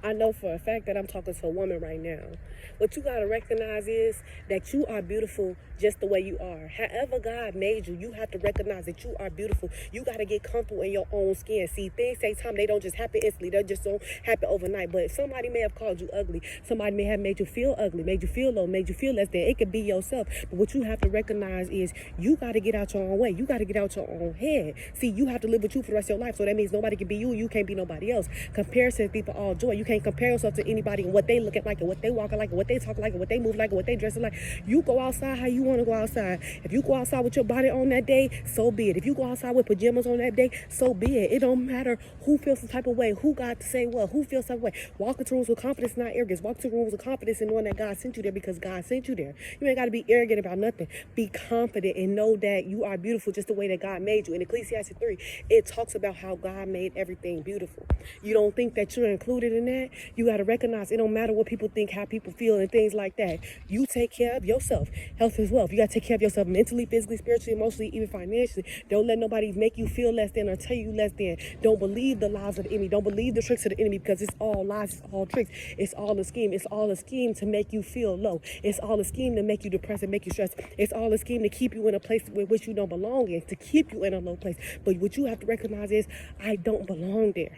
I know for a fact that I'm talking to a woman right now. What you gotta recognize is that you are beautiful just the way you are. However God made you, you have to recognize that you are beautiful. You gotta get comfortable in your own skin. See, things take time. They don't just happen instantly. They just don't happen overnight. But somebody may have called you ugly. Somebody may have made you feel ugly, made you feel low, made you feel less than. It could be yourself. But what you have to recognize is you gotta get out your own way. You gotta get out your own head. See, you have to live with you for the rest of your life. So that means nobody can be you. You can't be nobody else. Comparison people all joy. You can't compare yourself to anybody and what they looking like and what they walking like and what they talk like and what they move like and what they dressing like. You go outside how you want to go outside. If you go outside with your body on that day, so be it. If you go outside with pajamas on that day, so be it. It don't matter who feels some type of way, who got to say what, who feels some type of way. Walk into rooms with confidence, not arrogance. Walk into rooms with confidence and knowing that God sent you there because God sent you there. You ain't got to be arrogant about nothing. Be confident and know that you are beautiful just the way that God made you. In Ecclesiastes 3, it talks about how God made everything beautiful. You don't think that you're included in that? You got to recognize it don't matter what people think, how people feel, and things like that. You take care of yourself. Health is wealth. You got to take care of yourself mentally, physically, spiritually, emotionally, even financially. Don't let nobody make you feel less than or tell you less than. Don't believe the lies of the enemy. Don't believe the tricks of the enemy because it's all lies, it's all tricks. It's all a scheme. It's all a scheme to make you feel low. It's all a scheme to make you depressed and make you stressed. It's all a scheme to keep you in a place with which you don't belong in, to keep you in a low place. But what you have to recognize is, I don't belong there.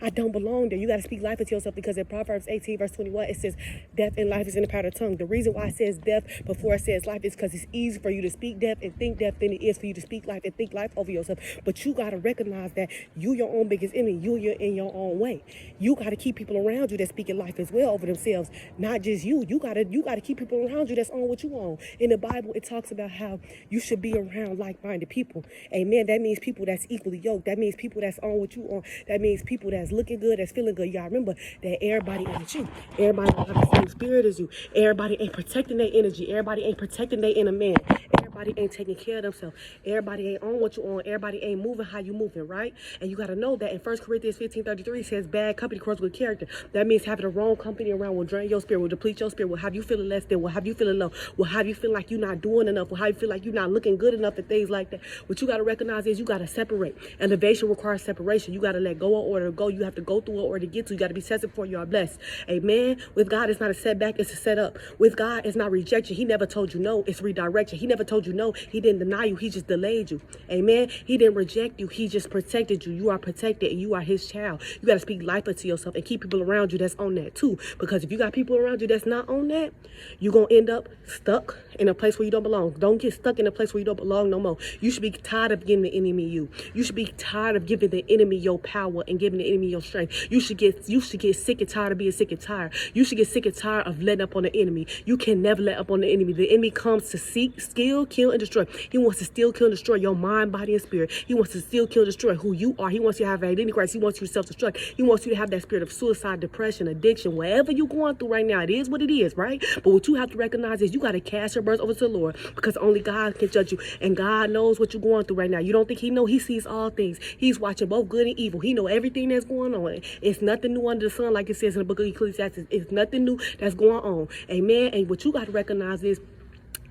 I don't belong there. You got to speak life into yourself because in Proverbs 18 verse 21 it says death and life is in the power of the tongue. The reason why it says death before it says life is because it's easy for you to speak death and think death than it is for you to speak life and think life over yourself. But you got to recognize that you your own biggest enemy. You're in your own way. You got to keep people around you that's speaking life as well over themselves, not just you. You got to keep people around you that's on what you on. In the Bible it talks about how you should be around like-minded people. Amen. That means people that's equally yoked. That means people that's on what you on. That means people that's looking good, that's feeling good. Y'all remember that everybody ain't you. Everybody don't have the same spirit as you. Everybody ain't protecting their energy. Everybody ain't protecting their inner man. Everybody ain't taking care of themselves. Everybody ain't on what you on. Everybody ain't moving how you moving, right? And you got to know that in 1 Corinthians 15:33 says bad company corrupts good character. That means having the wrong company around will drain your spirit, will deplete your spirit, will have you feeling less than, will have you feeling low, will have you feel like you're not doing enough, will have you feel like you're not looking good enough and things like that. What you got to recognize is you got to separate. Elevation requires separation. You got to let go in order to go. You have to go through in order to get to. You got to be sensitive before you are blessed. Amen. With God, it's not a setback, it's a setup. With God, it's not rejection. He never told you no, it's redirection. He never told you no. He didn't deny you. He just delayed you. Amen. He didn't reject you. He just protected you. You are protected and you are his child. You got to speak life into yourself and keep people around you that's on that too. Because if you got people around you that's not on that, you're going to end up stuck in a place where you don't belong. Don't get stuck in a place where you don't belong no more. You should be tired of giving the enemy you. You should be tired of giving the enemy your power and giving the enemy your strength. You should get sick and tired of being sick and tired. You should get sick and tired of letting up on the enemy. You can never let up on the enemy. The enemy comes to seek, steal, kill, and destroy. He wants to steal, kill, and destroy your mind, body, and spirit. He wants to steal, kill, and destroy who you are. He wants you to have an identity crisis. He wants you to self-destruct. He wants you to have that spirit of suicide, depression, addiction, whatever you're going through right now. It is what it is, right? But what you have to recognize is you got to cast your burdens over to the Lord because only God can judge you. And God knows what you're going through right now. You don't think he knows? He sees all things. He's watching both good and evil. He knows everything that's going on. It's nothing new under the sun, like it says in the book of Ecclesiastes. It's nothing new that's going on. Amen. And what you got to recognize is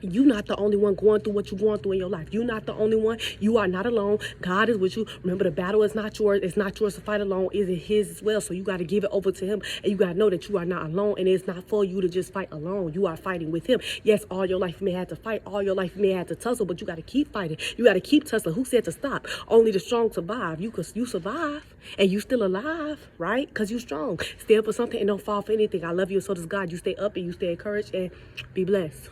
you're not the only one going through what you're going through in your life. You're not the only one. You are not alone. God is with you. Remember, the battle is not yours. It's not yours to fight alone. It's his as well. So you got to give it over to him. And you got to know that you are not alone. And it's not for you to just fight alone. You are fighting with him. Yes, all your life you may have to fight. All your life you may have to tussle. But you got to keep fighting. You got to keep tussling. Who said to stop? Only the strong survive. You survive. And you still alive, right? Because you're strong. Stand for something and don't fall for anything. I love you. So does God. You stay up and you stay encouraged and be blessed.